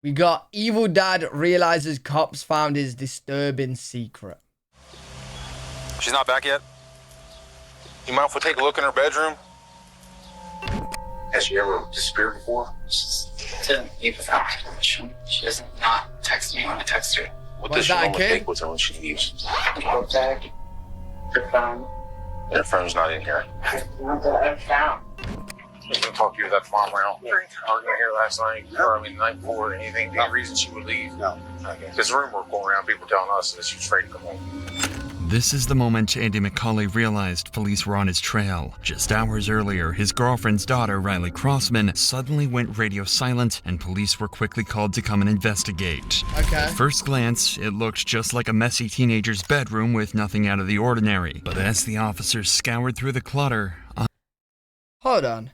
We got evil dad realizes cops found his disturbing secret. She's not back yet? You mind if we take a look in her bedroom? Has she ever disappeared before? She's didn't leave without my permission. She doesn't not text me when I text her. What Was does she that a normally kid? take with her when she leaves? A book bag, her phone. Her phone's not in here. Not that I've found. We can talk to you about the farm around. Arguing here last night, or I mean the night before, anything, any reason she would leave? No. Okay. There's a rumor going around, people telling us that she was afraid to come home. This is the moment Andy McCauley realized police were on his trail. Just hours earlier, his girlfriend's daughter, Riley Crossman, suddenly went radio silent, and police were quickly called to come and investigate. Okay. At first glance, it looked just like a messy teenager's bedroom with nothing out of the ordinary. But as the officers scoured through the clutter... Hold on.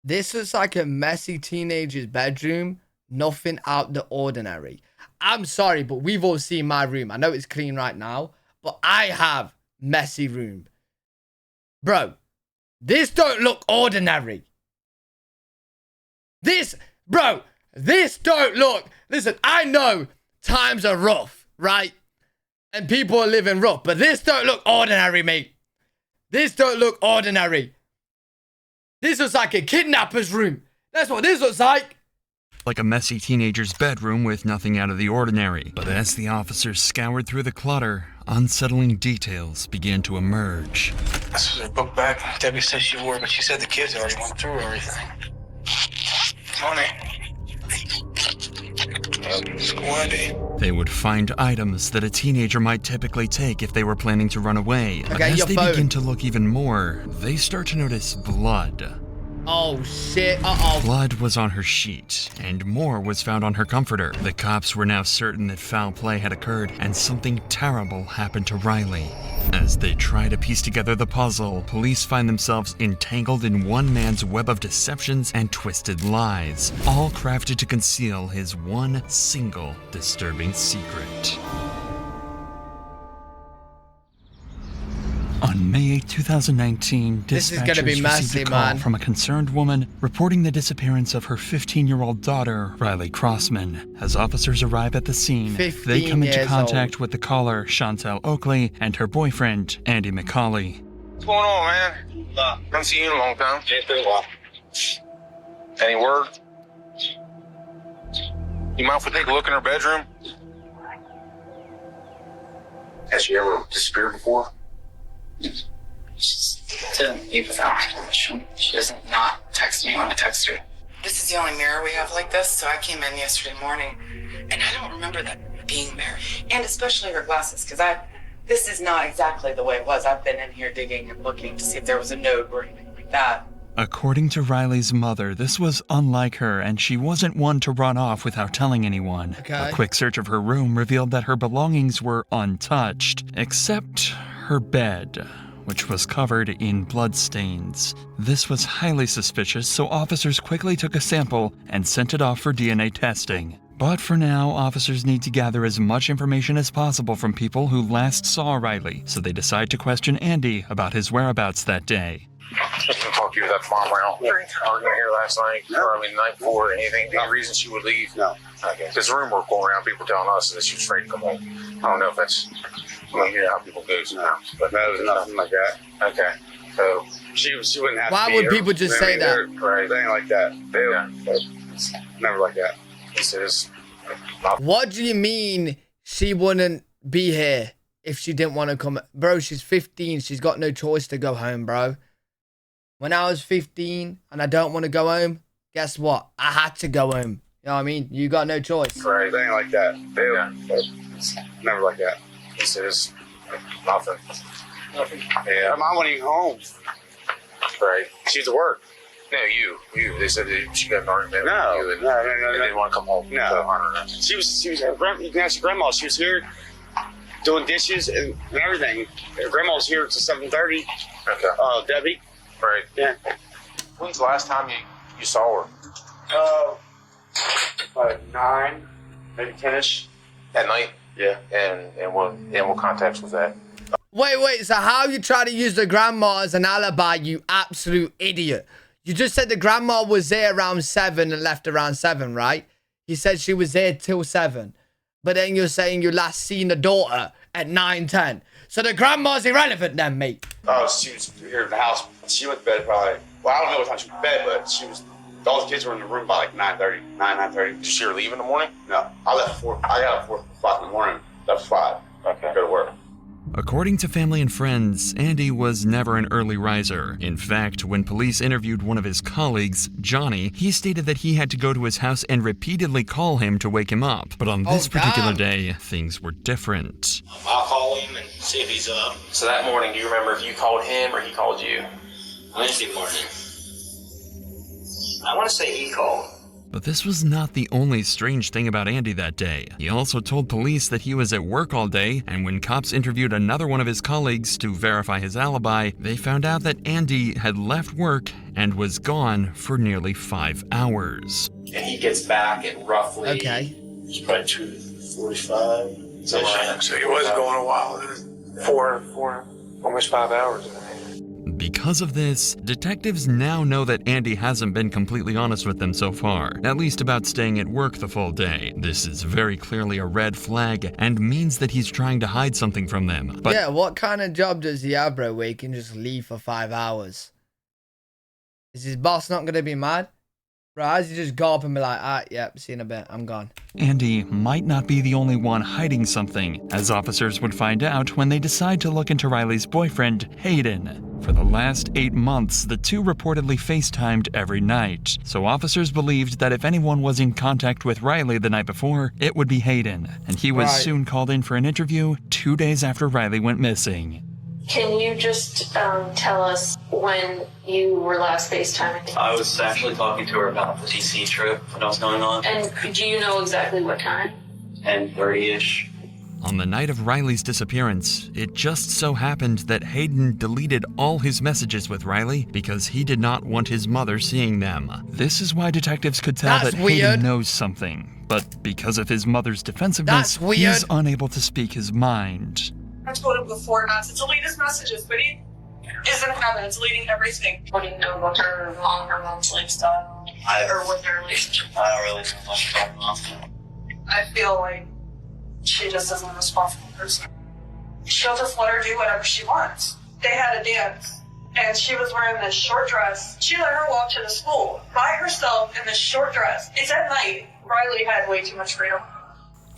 This is like a messy teenager's bedroom. Nothing out the ordinary. I'm sorry, but we've all seen my room. I know it's clean right now, but I have messy room. Bro, this don't look ordinary. This don't look... Listen, I know times are rough, right? And people are living rough, but this don't look ordinary, mate. This don't look ordinary. This looks like a kidnapper's room. That's what this looks like. Like a messy teenager's bedroom with nothing out of the ordinary. But as the officers scoured through the clutter, unsettling details began to emerge. This was her book bag. Debbie said she wore it, but she said the kids already went through everything. Money. Squatty. They would find items that a teenager might typically take if they were planning to run away. But Okay, as your they phone. begin to look even more, they start to notice blood. Oh, shit. Uh-oh. Blood was on her sheet, and more was found on her comforter. The cops were now certain that foul play had occurred, and something terrible happened to Riley. As they try to piece together the puzzle, police find themselves entangled in one man's web of deceptions and twisted lies, all crafted to conceal his one single disturbing secret. On May 8, 2019, This is gonna dispatchers be messy, received a call man. from a concerned woman reporting the disappearance of her 15-year-old daughter, Riley Crossman. As officers arrive at the scene, they 15 come into years contact old. with the caller, Chantel Oakley, and her boyfriend, Andy McCauley. What's going on, man? Haven't seen you in a long time. It's been a while. Any word? You mind if we take a look in her bedroom? Has she ever disappeared before? She didn't leave without my permission. She doesn't not text me when I text her. This is the only mirror we have like this, so I came in yesterday morning, and I don't remember that being there. And especially her glasses, because this is not exactly the way it was. I've been in here digging and looking to see if there was a note or anything like that. According to Riley's mother, this was unlike her, and she wasn't one to run off without telling anyone. Okay. A quick search of her room revealed that her belongings were untouched, except her bed, which was covered in bloodstains. This was highly suspicious, so officers quickly took a sample and sent it off for DNA testing. But for now, officers need to gather as much information as possible from people who last saw Riley, so they decide to question Andy about his whereabouts that day. We can talk to you about the farm around. Arguing here last night, or I mean the night before, anything, any reason she would leave? No. Okay. There's a rumor going around, people telling us that she was afraid to come home. I don't know if that's... I mean, you know how people go sometimes. But That was nothing like that. okay. So, She wouldn't have Why to be would here. people just say that? right. Anything like that. Yeah. Never like that. This is... What do you mean she wouldn't be here if she didn't want to come? Bro, she's 15. She's got no choice to go home, bro. When I was 15 and I don't want to go home, guess what? I had to go home. You know what I mean? You got no choice. Right. Anything like that. Yeah. Never like that. This is... nothing. Yeah. Her mom wasn't even home. Right. She's at work. No, you. They said that she got an argument No. with you and, No. and didn't want to come home. No. So, I don't know. She was you can ask your grandma. She was here doing dishes and everything. Her grandma was here till 7:30. Okay. Debbie. Right. Yeah. When's the last time you saw her? Like 9, maybe 10ish. At night? Yeah. And what context was that? Wait. So how you try to use the grandma as an alibi, you absolute idiot? You just said the grandma was there around 7 and left around 7, right? You said she was there till 7. But then you're saying you last seen the daughter at 9:10. So the grandma's irrelevant then, mate. Oh, she was here in the house. She went to bed probably, well, I don't know what time she went to bed, but all the kids were in the room by like 9:30. Did she ever leave in the morning? No, I got up at 4 o'clock in the morning. That was 5. Okay. Go to work. According to family and friends, Andy was never an early riser. In fact, when police interviewed one of his colleagues, Johnny, he stated that he had to go to his house and repeatedly call him to wake him up. But on this particular day, things were different. I'll call him and see if he's up. So that morning, do you remember if you called him or he called you? Wednesday morning. I want to say he called. But this was not the only strange thing about Andy that day. He also told police that he was at work all day, and when cops interviewed another one of his colleagues to verify his alibi, they found out that Andy had left work and was gone for nearly 5 hours. And he gets back at roughly... Okay. It's probably 2:45. So he was going a while. 4, almost 5 hours. Because of this, detectives now know that Andy hasn't been completely honest with them so far, at least about staying at work the full day. This is very clearly a red flag and means that he's trying to hide something from them. But yeah, what kind of job does he have, bro, where he can just leave for 5 hours? Is his boss not going to be mad? Right, as you just go up and be like, yep, see you in a bit, I'm gone. Andy might not be the only one hiding something, as officers would find out when they decide to look into Riley's boyfriend, Hayden. For the last 8 months, the two reportedly FaceTimed every night, so officers believed that if anyone was in contact with Riley the night before, it would be Hayden, and he was soon called in for an interview 2 days after Riley went missing. Can you just tell us when you were last FaceTiming? I was actually talking to her about the DC trip that was going on. And do you know exactly what time? 10:30-ish. On the night of Riley's disappearance, it just so happened that Hayden deleted all his messages with Riley because he did not want his mother seeing them. This is why detectives could tell that Hayden knows something, but because of his mother's defensiveness, he's unable to speak his mind. I told him before not to delete his messages, but he isn't having it, deleting everything. What do you know about her mom's lifestyle? Or what their relationship? I don't really know much about mom. I feel like she just isn't a responsible person. She'll just let her do whatever she wants. They had a dance, and she was wearing this short dress. She let her walk to the school by herself in this short dress. It's at night. Riley had way too much freedom.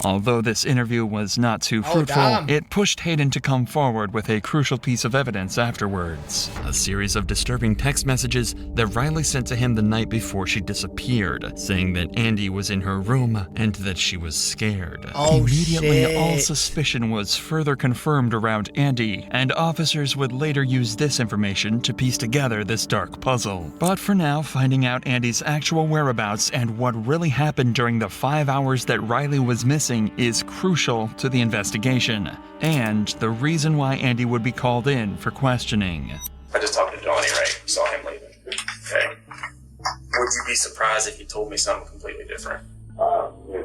Although this interview was not too fruitful, it pushed Hayden to come forward with a crucial piece of evidence afterwards. A series of disturbing text messages that Riley sent to him the night before she disappeared, saying that Andy was in her room and that she was scared. Immediately, all suspicion was further confirmed around Andy, and officers would later use this information to piece together this dark puzzle. But for now, finding out Andy's actual whereabouts and what really happened during the 5 hours that Riley was missing is crucial to the investigation, and the reason why Andy would be called in for questioning. I just talked to Johnny, right? Saw him leaving. Okay. Would you be surprised if you told me something completely different?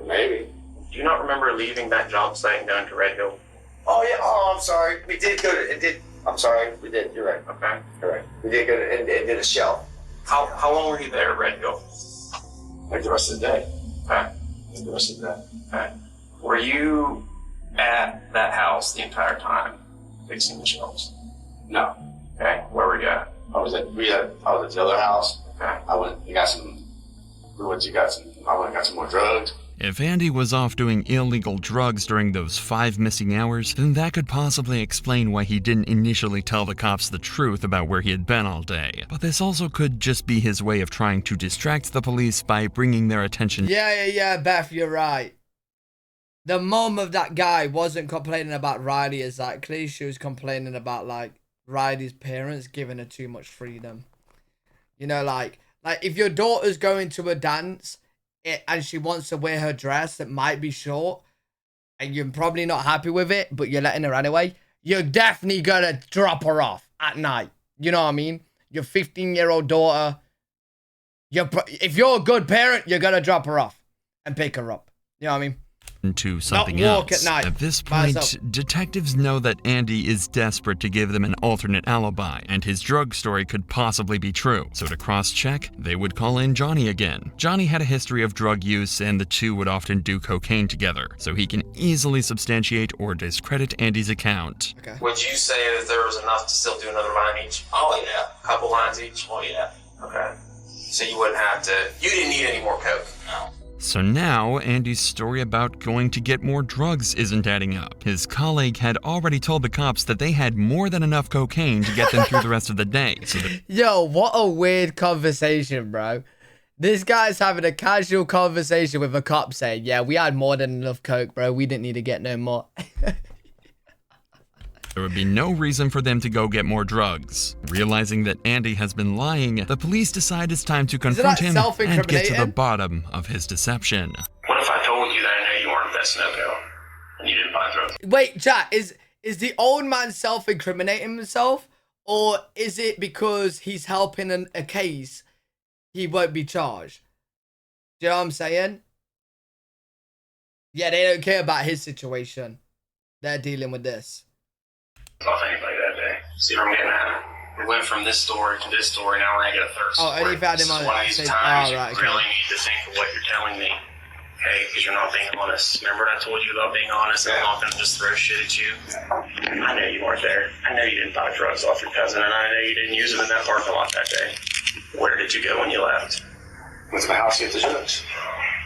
Maybe. Do you not remember leaving that job site going to Red Hill? Oh, yeah. Oh, I'm sorry. We did go to, I'm sorry. We did. You're right. Okay. You're right. We did go to, and did a shelf. How long were you there at Red Hill? Like the rest of the day. Okay. Like the rest of the day. Okay. Were you at that house the entire time, fixing the shelves? No. Okay. Where were you at? I was at the other house. Okay. I went and got some more drugs. If Andy was off doing illegal drugs during those 5 missing hours, then that could possibly explain why he didn't initially tell the cops the truth about where he had been all day. But this also could just be his way of trying to distract the police by bringing their attention. Yeah, Beth, you're right. The mom of that guy wasn't complaining about Riley exactly. She was complaining about, like, Riley's parents giving her too much freedom. You know, like if your daughter's going to a dance and she wants to wear her dress that might be short and you're probably not happy with it, but you're letting her anyway, you're definitely gonna drop her off at night. You know what I mean? Your 15-year-old daughter, if you're a good parent, you're gonna drop her off and pick her up. You know what I mean? into something walk else. at night At this by point, myself. detectives know that Andy is desperate to give them an alternate alibi, and his drug story could possibly be true. So to cross-check, they would call in Johnny again. Johnny had a history of drug use, and the two would often do cocaine together, so he can easily substantiate or discredit Andy's account. Okay. Would you say that there was enough to still do another line each? Oh yeah. A couple lines each? Oh yeah. Okay. So you wouldn't have to, you didn't need any more coke? No. So now, Andy's story about going to get more drugs isn't adding up. His colleague had already told the cops that they had more than enough cocaine to get them through the rest of the day. So Yo, what a weird conversation, bro. This guy's having a casual conversation with a cop saying, yeah, we had more than enough coke, bro. We didn't need to get no more. there would be no reason for them to go get more drugs. Realizing that Andy has been lying, the police decide it's time to confront him and get to the bottom of his deception. What if I told you that I know you weren't that snow and you didn't buy drugs? Wait, chat, is the old man self-incriminating himself? Or is it because he's helping a case, he won't be charged? Do you know what I'm saying? Yeah, they don't care about his situation. They're dealing with this. Off anybody that day. See where I'm getting at? We went from this story to this story, now we're gonna get a third story. Oh, only found him on one of these it. times Oh, right, you okay. really need to think of what you're telling me. Okay, because you're not being honest. Remember I told you about being honest and I'm not gonna just throw shit at you? I know you weren't there. I know you didn't buy drugs off your cousin, and I know you didn't use them in that parking lot that day. Where did you go when you left? Went to my house to get the drugs.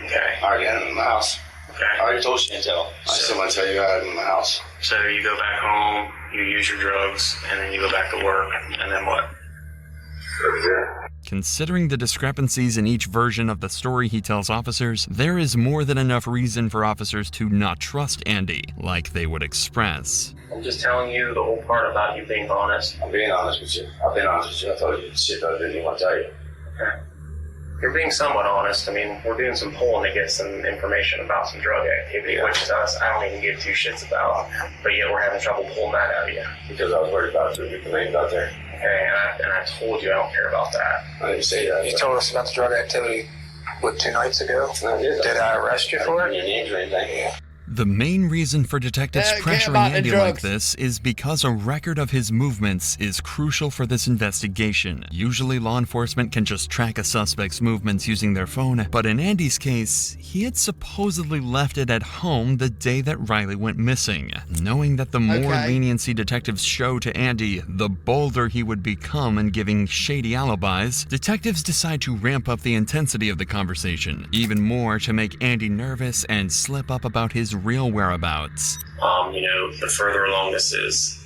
Okay. I already had them in my house. Okay. I already told you, Chantel. I still want to tell you I had them in my house. So you go back home, you use your drugs, and then you go back to work, and then what? Considering the discrepancies in each version of the story he tells officers, there is more than enough reason for officers to not trust Andy, like they would express. I'm just telling you the whole part about you being honest. I'm being honest with you. I've been honest with you. I told you shit that I didn't even want to tell you. Okay. You're being somewhat honest. I mean, we're doing some polling to get some information about some drug activity, which is us. I don't even give two shits about. But yet we're having trouble pulling that out of you. Because I was worried about the names out there. Okay, and I told you I don't care about that. I didn't say that. You told us about the drug activity, what, 2 nights ago? I did. Did I arrest you for it? Your names or anything? Yeah. The main reason for detectives Care pressuring about the Andy like drugs. this is because a record of his movements is crucial for this investigation. Usually law enforcement can just track a suspect's movements using their phone, but in Andy's case, he had supposedly left it at home the day that Riley went missing. Knowing that the more Okay. leniency detectives show to Andy, the bolder he would become in giving shady alibis, detectives decide to ramp up the intensity of the conversation, even more to make Andy nervous and slip up about his real whereabouts. The further along this is,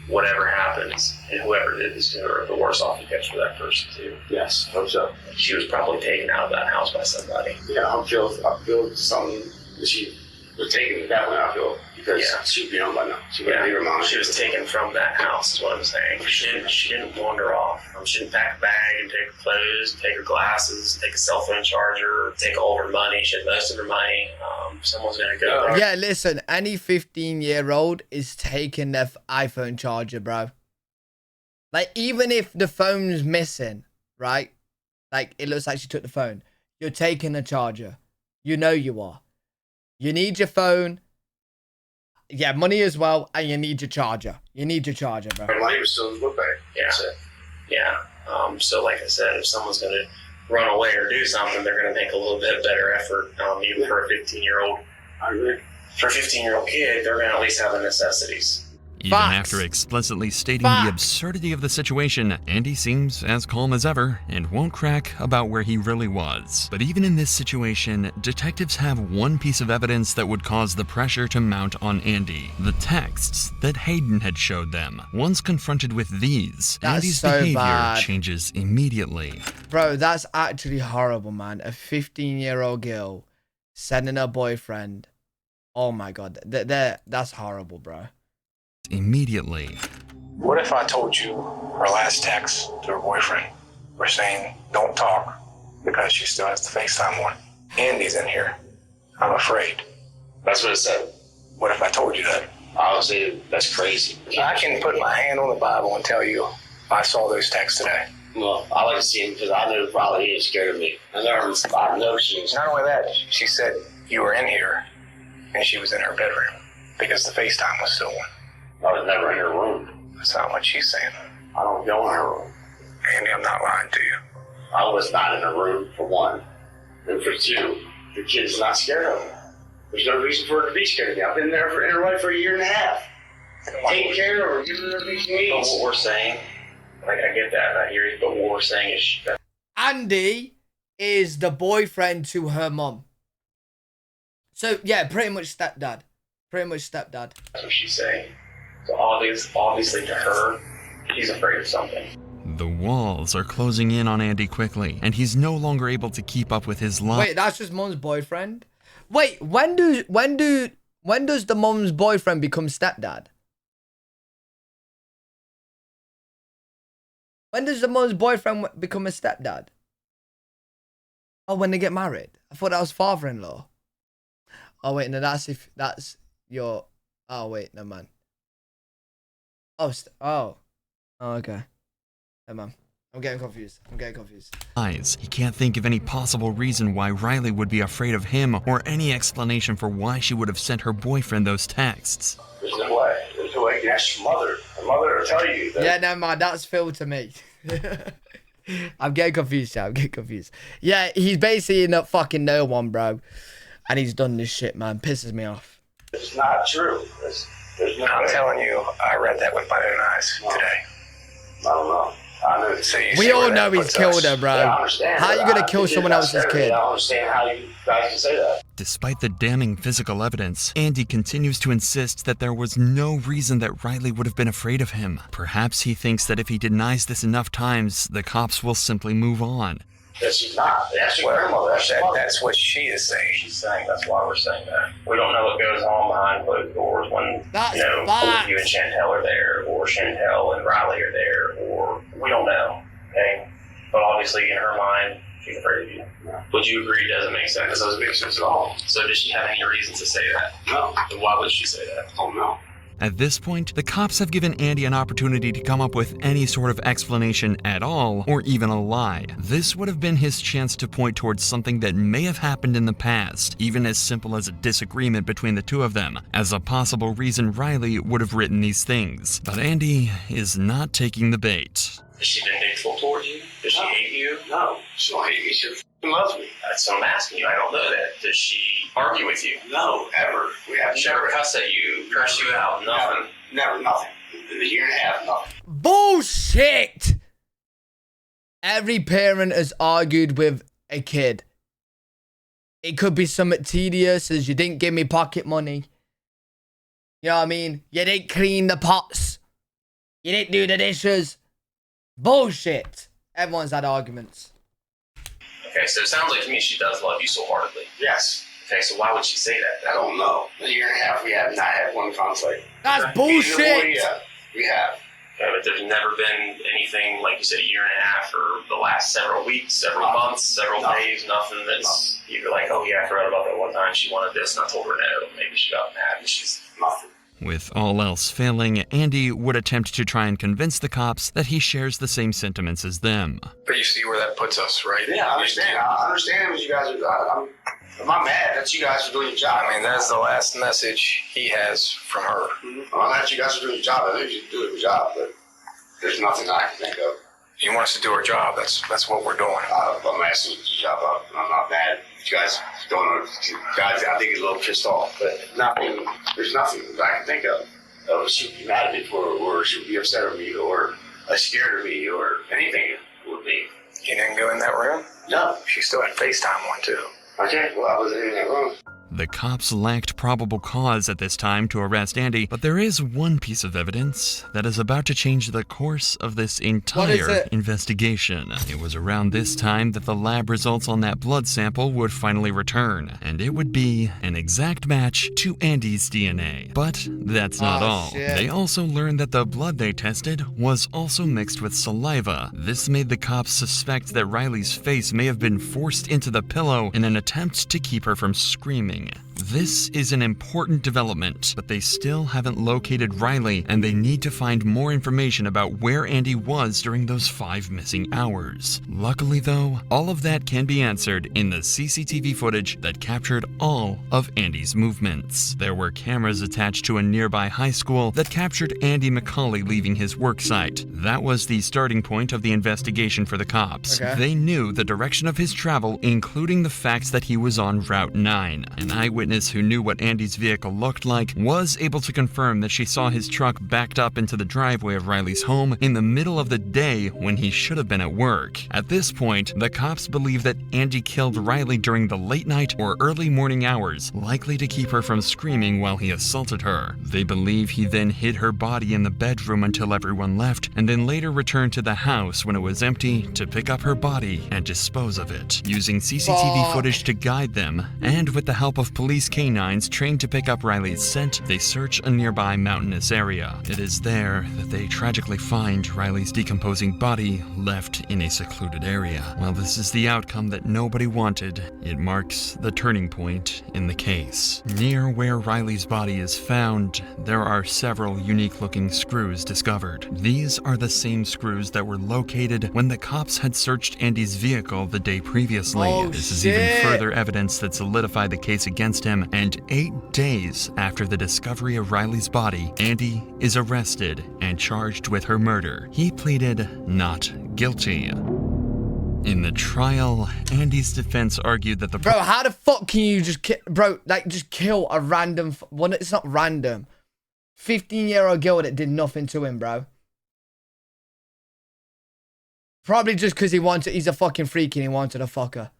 whatever happens, and whoever did this to her, the worse off it gets for that person too. Yes, hope so. She was probably taken out of that house by somebody. Yeah, I feel something that she was taken that way, I feel. Because she'd be on by now. She wouldn't leave her mom. She was taken from that house, is what I'm saying. She didn't wander off. She didn't pack a bag and take her clothes, take her glasses, take a cell phone charger, take all her money. She had most of her money. Someone's gonna go. Yeah, listen, any 15-year-old is taking their iPhone charger, bro. Like, even if the phone's missing, right? Like, it looks like she took the phone. You're taking the charger. You know you are. You need your phone. Yeah, money as well, and you need your charger. You need your charger, bro. Her money was still in the book bag. Yeah. Yeah. So like I said, if someone's going to run away or do something, they're going to make a little bit better effort, even for a 15-year-old. I agree. For a 15-year-old kid, they're going to at least have the necessities. Even Facts. after explicitly stating Facts. the absurdity of the situation, Andy seems as calm as ever and won't crack about where he really was. But even in this situation, detectives have one piece of evidence that would cause the pressure to mount on Andy: the texts that Hayden had showed them. Once confronted with these, That's Andy's so behavior bad. changes immediately. Bro, that's actually horrible, man. A 15-year-old girl sending her boyfriend. Oh my god, that's horrible, bro. Immediately. What if I told you her last text to her boyfriend were saying, don't talk, because she still has the FaceTime on? Andy's in here. I'm afraid. That's what it said. What if I told you that? I would say that's crazy. I can put my hand on the Bible and tell you I saw those texts today. Well, I like to see him because I know probably he is scared of me. I know she is. Not only that, she said you were in here and she was in her bedroom because the FaceTime was stolen. I was never in her room. That's not what she's saying. I don't go in her room. Andy, I'm not lying to you. I was not in her room, for one. And for two, the kid's not scared of me. There's no reason for her to be scared of me. I've been there in her life for 1.5 years. Taking care of her, giving her everything she But needs. what we're saying, like, I get that, and I hear you, but what we're saying is that Andy is the boyfriend to her mom. So, yeah, pretty much stepdad. Pretty much stepdad. that's what she's saying. So obviously to her, he's afraid of something. The walls are closing in on Andy quickly, and he's no longer able to keep up with his life. Wait, that's just mom's boyfriend? Wait, when does the mom's boyfriend become stepdad? When does the mom's boyfriend become a stepdad? Oh, when they get married. I thought that was father-in-law. Oh wait, no, that's your. Oh wait, no man. Oh, okay. No man, I'm getting confused. He can't think of any possible reason why Riley would be afraid of him, or any explanation for why she would have sent her boyfriend those texts. There's no way. There's no way. You can ask your mother. Her mother will tell you that. Yeah, no man, that's Phil to me. I'm getting confused, yeah. Yeah, he's basically not fucking no one, bro. And he's done this shit, man. Pisses me off. It's not true. There's no I'm way. telling you, I read that with my own eyes today. I don't know. I know. So you We see all where know that he's puts killed us. her, bro. Yeah, I understand. How are you but gonna kill think someone that's else's scary. kid? I don't understand how you guys can say that. Despite the damning physical evidence, Andy continues to insist that there was no reason that Riley would have been afraid of him. Perhaps he thinks that if he denies this enough times, the cops will simply move on. That she's not. That's your grandmother. That's what she is saying. She's saying that's why we're saying that. We don't know what goes on behind closed doors when, That's you know, facts. you and Chantel are there, or Chantel and Riley are there, or we don't know, okay? But obviously in her mind, she's afraid of you. Would you agree it doesn't make sense? That doesn't make sense at all. So does she have any reason to say that? No. Then why would she say that? Oh, no. At this point, the cops have given Andy an opportunity to come up with any sort of explanation at all, or even a lie. This would have been his chance to point towards something that may have happened in the past, even as simple as a disagreement between the two of them, as a possible reason Riley would have written these things. But Andy is not taking the bait. Is she vindictful toward you? Does she hate you? No. She don't hate me. She f***ing loves me. So I'm asking you, I don't know that. Does she argue with you? No, ever. We have She ever cuss at you, curse you out, nothing? Never, nothing. In 1.5 years, nothing. Bullshit! Every parent has argued with a kid. It could be something tedious as you didn't give me pocket money. You know what I mean? You didn't clean the pots. You didn't do the dishes. Bullshit. Everyone's had arguments. Okay, so it sounds like to me she does love you so wholeheartedly. Yes. Okay, so why would she say that? I don't know. In 1.5 years, we have not had one conflict. That's Me and the bullshit. boy, yeah, we have. Okay, but there's never been anything, like you said, 1.5 years or the last several weeks, several months, several days, nothing that's you're like, oh yeah, I forgot about that one time she wanted this and I told her no. Maybe she got mad and she's Nothing. With all else failing, Andy would attempt to try and convince the cops that he shares the same sentiments as them. But you see where that puts us, right? Yeah, I understand. I understand what you guys are. I'm not mad that you guys are doing your job. I mean, that's the last message he has from her. I'm not mad that you guys are doing your job. I know you do your job, but there's nothing I can think of. You want us to do our job. That's what we're doing. I'm asking you to do your job. I'm not mad. You guys don't. Guys, I think he's a little pissed off, but nothing. There's nothing that I can think of. She would be mad at me for, or she would be upset with me, or scared of me, or anything would be. You didn't go in that room? No. She still had FaceTime one too. Okay, well, I wasn't in that room. The cops lacked probable cause at this time to arrest Andy, but there is one piece of evidence that is about to change the course of this entire investigation. It was around this time that the lab results on that blood sample would finally return, and it would be an exact match to Andy's DNA. But that's not all. Shit. They also learned that the blood they tested was also mixed with saliva. This made the cops suspect that Riley's face may have been forced into the pillow in an attempt to keep her from screaming. This is an important development, but they still haven't located Riley, and they need to find more information about where Andy was during those 5 missing hours. Luckily though, all of that can be answered in the CCTV footage that captured all of Andy's movements. There were cameras attached to a nearby high school that captured Andy McCauley leaving his work site. That was the starting point of the investigation for the cops. Okay. They knew the direction of his travel, including the facts that he was on Route 9. An eyewitness who knew what Andy's vehicle looked like was able to confirm that she saw his truck backed up into the driveway of Riley's home in the middle of the day when he should have been at work. At this point, the cops believe that Andy killed Riley during the late night or early morning hours, likely to keep her from screaming while he assaulted her. They believe he then hid her body in the bedroom until everyone left, and then later returned to the house when it was empty to pick up her body and dispose of it. Using CCTV footage to guide them, and with the help of police canines trained to pick up Riley's scent, they search a nearby mountainous area. It is there that they tragically find Riley's decomposing body left in a secluded area. While this is the outcome that nobody wanted, it marks the turning point in the case. Near where Riley's body is found, there are several unique-looking screws discovered. These are the same screws that were located when the cops had searched Andy's vehicle the day previously. This is even further evidence that solidified the case against him, and 8 days after the discovery of Riley's body, Andy is arrested and charged with her murder. He pleaded not guilty. In the trial, Andy's defense argued that the... Bro, how the fuck can you just just kill a random... Well, it's not random. 15-year-old girl that did nothing to him, bro. Probably just because he's a fucking freak and he wanted to fuck her.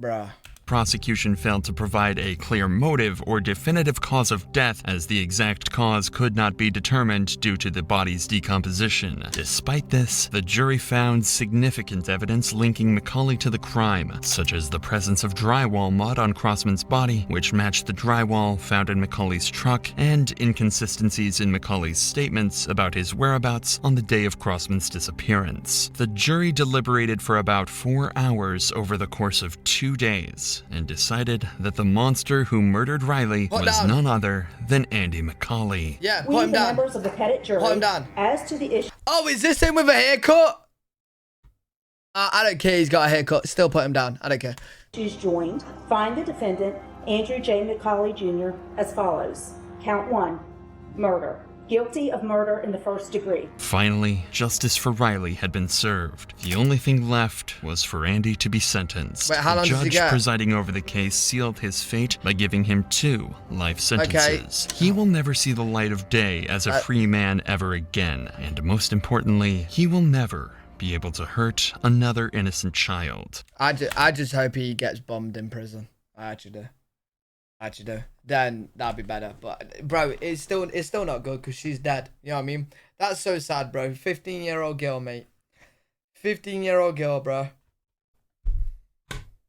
Bruh. Prosecution failed to provide a clear motive or definitive cause of death, as the exact cause could not be determined due to the body's decomposition. Despite this, the jury found significant evidence linking McCauley to the crime, such as the presence of drywall mud on Crossman's body, which matched the drywall found in McCauley's truck, and inconsistencies in McCauley's statements about his whereabouts on the day of Crossman's disappearance. The jury deliberated for about 4 hours over the course of 2 days, and decided that the monster who murdered Riley was none other than Andy McCauley. Yeah, put him down. Members of the pettit jury, put him down. As to the issue... Oh, is this him with a haircut? I don't care, he's got a haircut. Still put him down. I don't care. Issues joined, find the defendant, Andrew J. McCauley Jr., as follows. Count 1, murder. Guilty of murder in the first degree. Finally, justice for Riley had been served. The only thing left was for Andy to be sentenced. Wait, how long the does he judge get? presiding over the case sealed his fate by giving him 2 life sentences. Okay. He will never see the light of day as a free man ever again, and most importantly, he will never be able to hurt another innocent child. I just hope he gets bombed in prison. I actually do. Then that'd be better. But bro, it's still not good because she's dead. You know what I mean? That's so sad, bro. 15-year-old girl, mate. 15-year-old girl, bro.